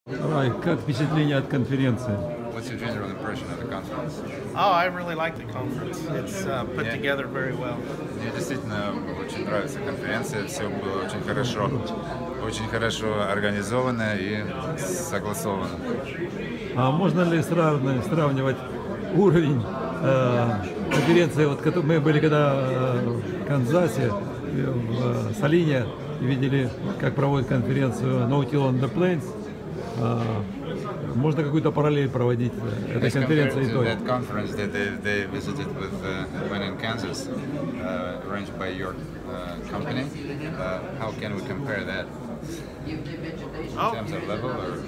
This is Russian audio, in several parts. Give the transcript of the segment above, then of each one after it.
Рай, как впечатление от конференции? What's your general impression of the conference? Oh, I really like the conference. It's put together very well. Мне действительно очень нравится конференция, все было очень хорошо организовано и согласовано. А можно ли сравнивать уровень конференции, вот мы были когда в Канзасе, в Салине, и видели, как проводят конференцию No-till on the.Plains. Можно какую-то параллель проводить этой конференции и той? That conference that they visited with when in Kansas, arranged by your company. How can we compare that in terms of level? Or?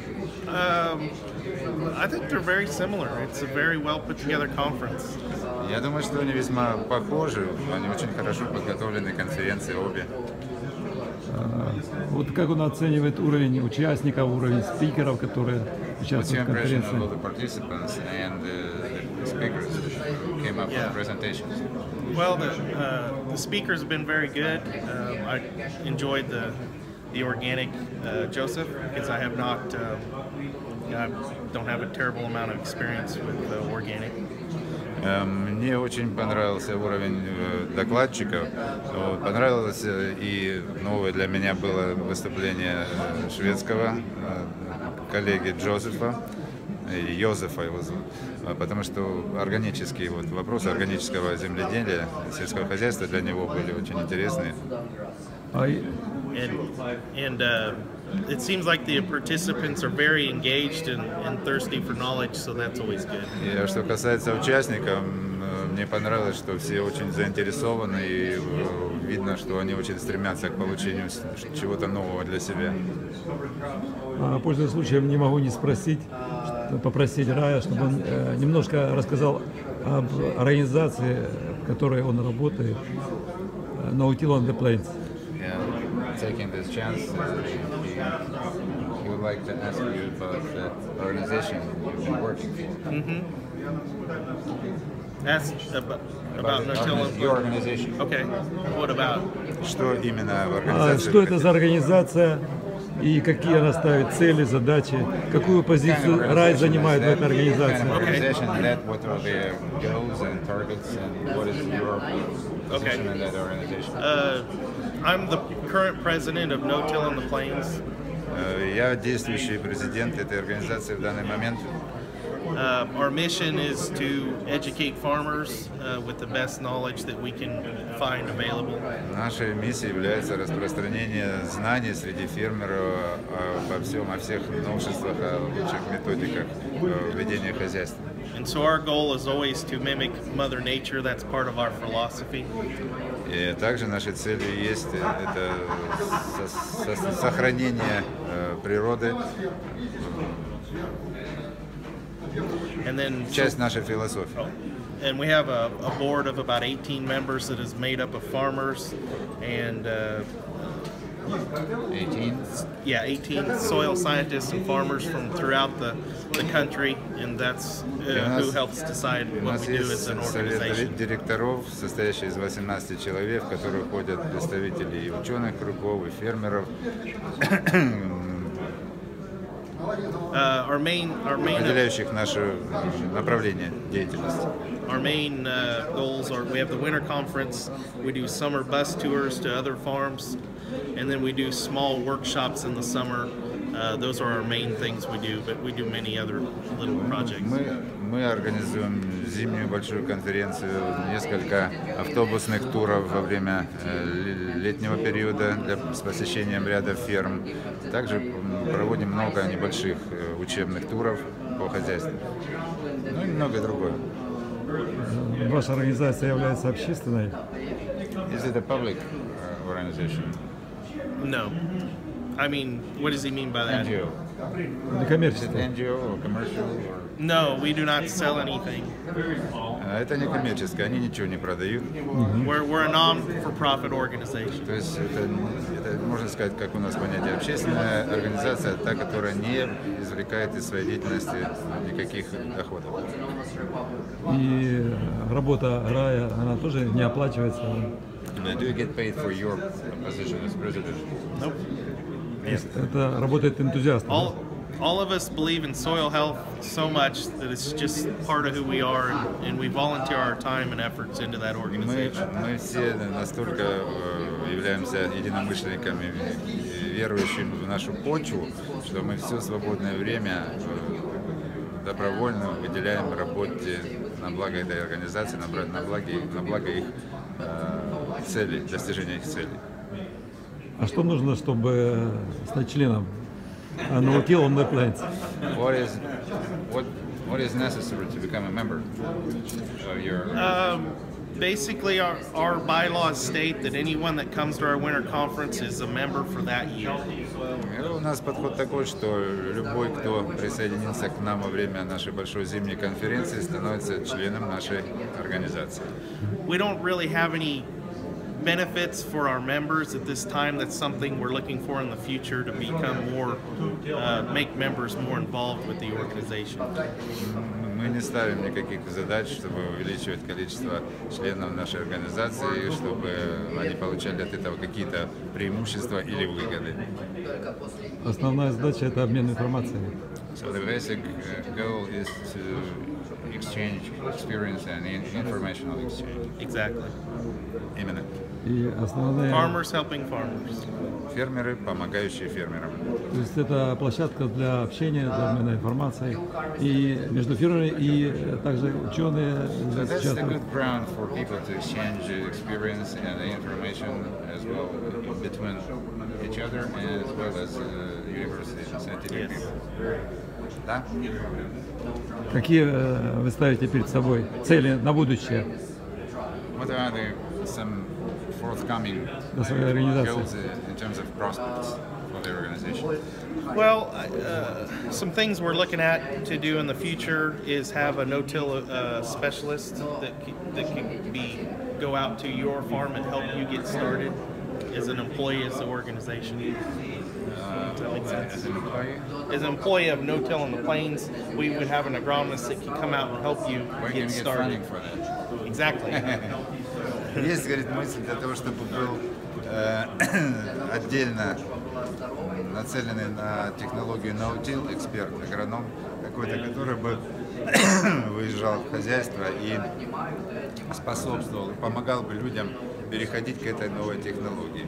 I think they're very similar. It's a very well put together conference. Я думаю, что они весьма похожи. Они очень хорошо подготовлены конференции обе. Вот как он оценивает уровень участников, уровень спикеров, которые участвуют в конференции? Well, the speakers have been very good. I enjoyed the organic Joseph because I have not, I don't have a terrible amount of experience with organic. Мне очень понравился уровень докладчиков. Понравилось и новое для меня было выступление шведского коллеги Йозефа его зовут, потому что органические вопросы органического земледелия, сельского хозяйства для него были очень интересные. And it seems like the participants are very engaged and thirsty for knowledge, so that's always good. И что касается участников, мне понравилось, что все очень заинтересованы и видно, что они очень стремятся к получению чего-то нового для себя. Пользуясь случаем, не могу не попросить Рая, чтобы он немножко рассказал об организации, в которой он работает, No-till on the.Plains. Taking this chance, he would like to ask you about the organization you've been working for. That's about No-till. Your organization. Okay. What about? Что именно в организации? Что это за организация и какие она ставит цели, задачи, какую позицию Рай занимает в этой организации? What are their goals and targets, and what is your position in that organization? I'm the current president of No-till on the Plains. Я действующий президент этой организации в данный момент. Our mission is to educate farmers with the best knowledge that we can find available. Нашей миссией является распространение знаний среди фермеров о всех новшествах, о лучших методиках ведения хозяйства. And so our goal is always to mimic Mother Nature. That's part of our philosophy. И также нашей целью есть это сохранение природы. And then, часть нашей философии. And we have a board of about 18 members that is made up of farmers and 18? Yeah, 18 soil scientists and farmers from throughout the country, and that's who helps decide what we do as an organization. Директоров, состоящий из 18 человек, в которые входят представители и ученых кругов, и фермеров. Определяющих наше направление деятельности. Our main goals are we have the winter conference, we do summer bus tours to other farms, and then we do small workshops in the summer. Those are our main things we do, but we do many other little projects. Мы организуем зимнюю большую конференцию, несколько автобусных туров во время летнего периода с посещением ряда ферм. Также проводим много небольших учебных туров по хозяйству. Ну и многое другое. Ваша организация является общественной? Is it a public organization? No. I mean, what does he mean by that? NGO. Is it NGO or commercial? Or... No, we do not sell anything. Это не коммерческое, они ничего не продают. We're a non-for-profit organization. То есть это, можно сказать, как у нас понятие, общественная организация, та, которая не извлекает из своей деятельности никаких доходов. И работа Рая, она тоже не оплачивается? Do you get paid for your position as president? Nope. Это работает энтузиастом? all of us believe in soil health so much that it's just part of who we are, and we volunteer our time and efforts into that organization. Мы все настолько являемся единомышленниками, верующими в нашу почву, что мы все свободное время добровольно выделяем работе на благо этой организации, на благо их целей, достижения их целей. А что нужно, чтобы стать членом No-till on the.Plains? What is necessary to become a member of your? Basically, our bylaws state that anyone that comes to our winter conference is a member for that year. У нас подход такой, что любой, кто присоединится к нам во время нашей большой зимней конференции, становится членом нашей организации. We don't really have any benefits for our members at this time. That's something we're looking for in the future to become more, make members more involved with the organization. Мы не ставим никаких задач, чтобы увеличивать количество членов нашей организации, чтобы они получали от этого какие-то преимущества или выгоды. Основная задача – это обмен информацией. So the basic goal is to exchange experience and informational exchange. Exactly. Именно. И основные... Farmers helping farmers. Фермеры, помогающие фермерам. То есть это площадка для общения, для обмена информацией и между фирмами, и также ученые That's a участвуют. good ground for people to exchange experience and information as well between each other and as well as universities and scientific people. Да? Какие вы ставите перед собой цели на будущее What are some forthcoming для своей организации? goals in terms of prospects for the organization? Well, some things we're looking at to do in the future is have a no-till specialist that can go out to your farm and help you get started as an employee as the organization. Does that make sense? As an employee? As an employee of No-till on the Plains, we would have an agronomist that can come out and help you Where can get we get started. funding for that? Exactly. Есть, говорит, мысль для того, чтобы был отдельно нацеленный на технологию No-till эксперт, агроном какой-то, который бы выезжал в хозяйство и способствовал, помогал бы людям переходить к этой новой технологии.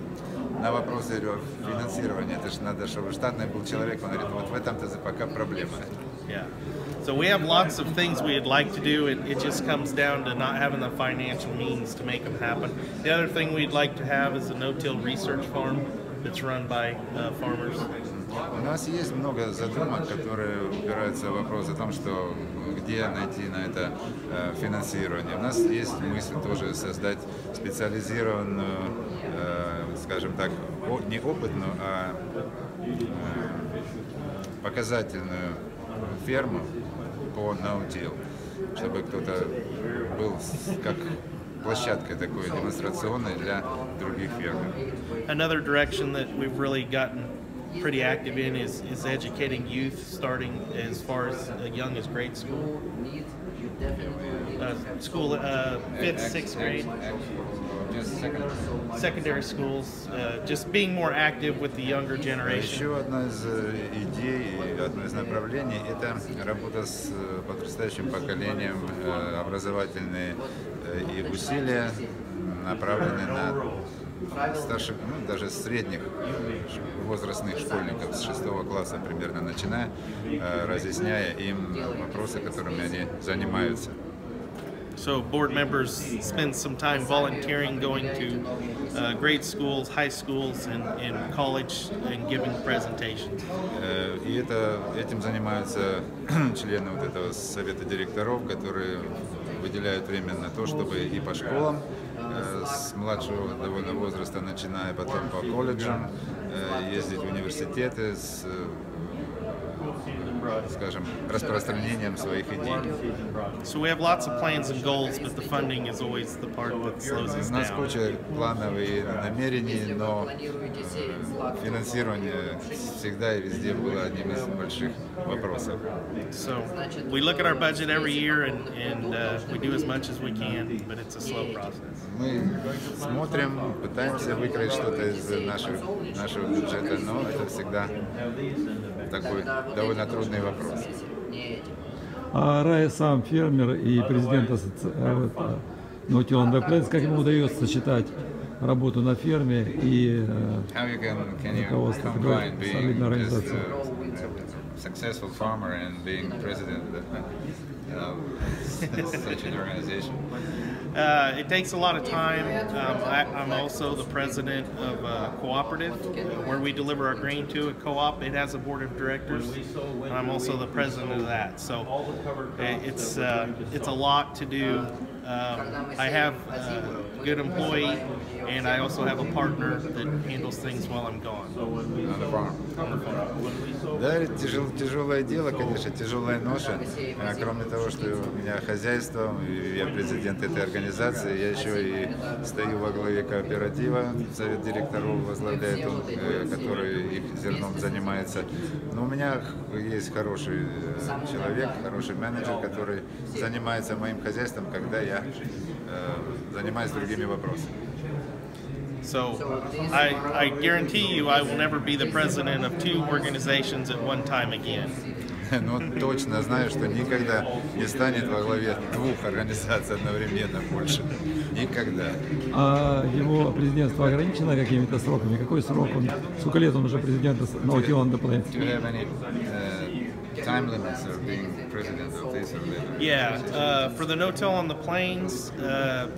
На вопросы финансирования, это же надо, чтобы штатный был человек, он говорит, вот в этом-то пока проблема. Yeah. So we have lots of things we'd like to do. It just comes down to not having the financial means to make them happen. The other thing we'd like to have is a no-till research farm that's run by farmers. У нас есть много задумок, которые упираются в вопрос о том, что где найти на это финансирование. У нас есть мысль тоже создать специализированную, скажем так, не опытную, а показательную ферму по No-till, чтобы кто-то был как площадкой такой демонстрационной для других фермеров. Another direction that we've really gotten pretty active in is educating youth, starting as far as young as grade school. Fifth, sixth grade. Just Secondary schools, just being more active with the younger generation. Еще одна из идей, одно из направлений – это работа с подрастающим поколением, образовательные и усилия направлены на старших, ну, даже средних возрастных школьников с 6 класса примерно начиная, разъясняя им вопросы, которыми они занимаются. So board members spend some time volunteering, going to grade schools, high schools, and college, and giving presentations. И этим занимаются члены вот этого совета директоров, которые выделяют время на то, чтобы и по школам с младшего довольно возраста, начиная потом по колледжам, ездить в университеты с, скажем, распространением своих идей. So we have lots of plans and goals, but the funding is always the part that slows us У нас down. куча планов и намерений, но финансирование всегда и везде было одним из больших вопросов. So we look at our budget every year, and we do as much as we can, but it's a slow process. Мы смотрим, пытаемся выкроить что-то из нашего бюджета, но это всегда такой довольно трудный вопрос. А Рай сам фермер и президент No-till, the.Plains, как ему удается сочетать работу на ферме и руководство такой солидной организации? Successful farmer and being president of such an organization? It takes a lot of time. I'm also the president of a cooperative where we deliver our grain to a co-op. It has a board of directors, and I'm also the president of that. So it's a lot to do. I have a good employee, and I also have a partner that handles things while I'm gone. On the farm. Да, тяжелое дело, конечно, тяжелая ноша. Кроме того, что у меня хозяйство, я президент этой организации, я еще и стою во главе кооператива, совет директоров возглавляет он, который их зерном занимается. Но у меня есть хороший человек, хороший менеджер, который занимается моим хозяйством, когда я занимаюсь другими вопросами. So I guarantee you I will never be the president of two organizations at one time again. Но точно знаю, что никогда не станет во главе двух организаций одновременно больше. Никогда. А его президентство ограничено какими-то сроками? Какой срок он? Сколько лет он уже президент No-till, the.Plains? Do you have any time limits of being president of this or that? Yeah, for the No-till on the Plains,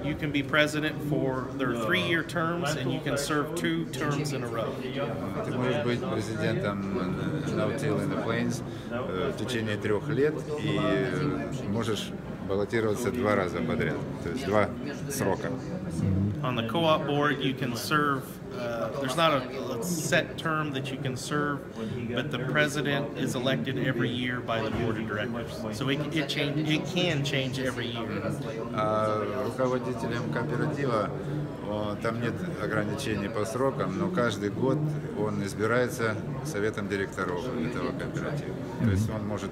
you can be president for their 3-year terms, and you can serve 2 terms in a row. Ты можешь быть президентом No-till in the Plains в течение 3 лет и можешь баллотироваться 2 раза подряд, то есть 2 срока. On the co-op board, you can serve. There's not a set term that you can serve, but the president is elected every year by the board of directors. So it can change every year. Руководителем кооператива там нет ограничений по срокам, но каждый год он избирается советом директоров этого кооператива. То есть он может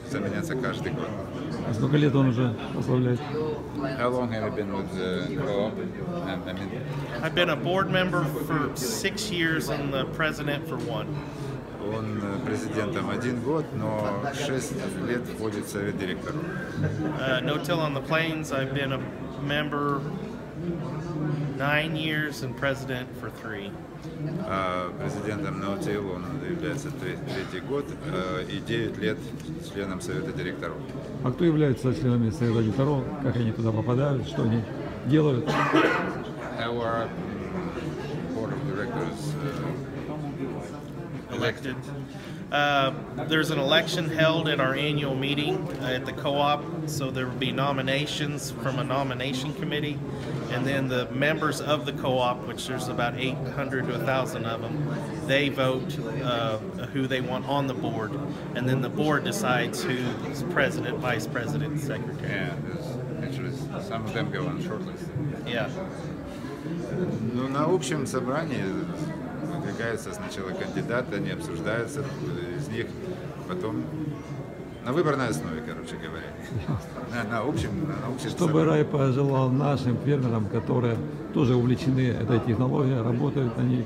заменяться каждый год. А сколько лет он уже возглавляет? How long have you been with the co-op? I've been a board member for 6 years and the president for 1. Он президентом 1 год, но 6 лет входит в совет директоров. No-till on the Plains, I've been a member 9 years and president for 3. Президентом No-till он является 3-й год и 9 лет членом совета директоров. А кто является членами совета директоров? Как они туда попадают? Что они делают? Our board of directors Elected. There's an election held at our annual meeting at the co-op, so there will be nominations from a nomination committee, and then the members of the co-op, which there's about 800 to 1,000 of them, they vote who they want on the board, and then the board decides who's president, vice president, and secretary. Yeah, actually some of them go on shortlist. Yeah. Ну, на общем собрании выдвигаются сначала кандидаты, они обсуждаются, из них потом на выборной основе, короче говоря. На общем Чтобы Рай пожелал нашим фермерам, которые тоже увлечены этой технологией, работают на ней.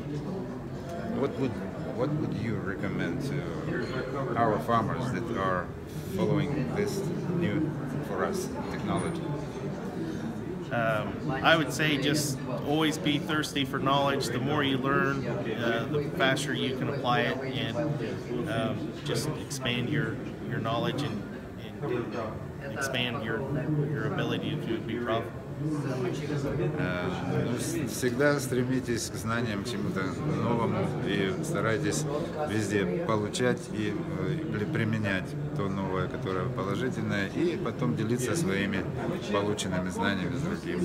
What would you recommend to our farmers that are following this new for us technology? I would say just always be thirsty for knowledge. The more you learn, the faster you can apply it, and just expand your knowledge and expand your ability to be profitable. Всегда стремитесь к знаниям, к чему-то новому и старайтесь везде получать и применять то новое, которое положительное, и потом делиться своими полученными знаниями с другими.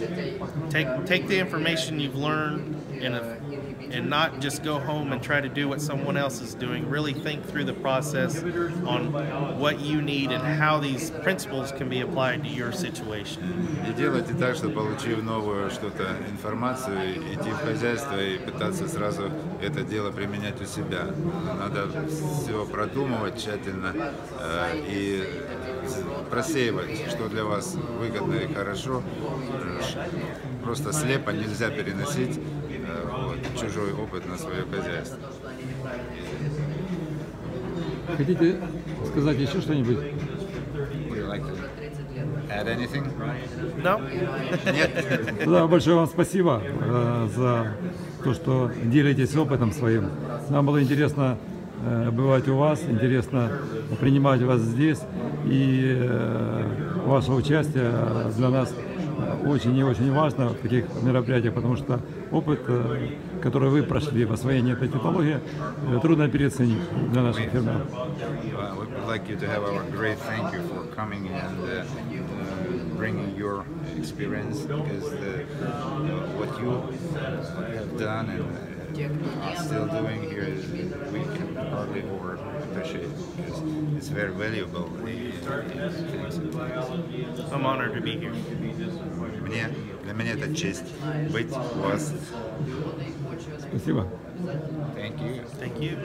Take the information you've learned and not just go home and try to do what someone else is doing. Really think through the process on what you need and how these principles can be applied to your situation. И делайте так, что получив новую что-то информацию, идти в хозяйство и пытаться сразу это дело применять у себя. Надо все продумывать тщательно и просеивать, что для вас выгодно и хорошо. Просто слепо нельзя переносить чужой опыт на свое хозяйство. Хотите сказать еще что-нибудь? Would you like to add anything? No? Нет? Да, большое вам спасибо за то, что делитесь опытом своим. Нам было интересно бывать у вас, интересно принимать вас здесь, и ваше участие для нас очень и очень важно в таких мероприятиях, потому что опыт, который вы прошли в освоении этой технологии, трудно переоценить для наших фермеров. We would like you to have our great thank you for coming and bringing your experience, because what you have done and are still doing here is we can hardly over appreciate, because it's very valuable. I'm honored to be here. Для меня это честь быть у вас. Спасибо. Thank you. Thank you.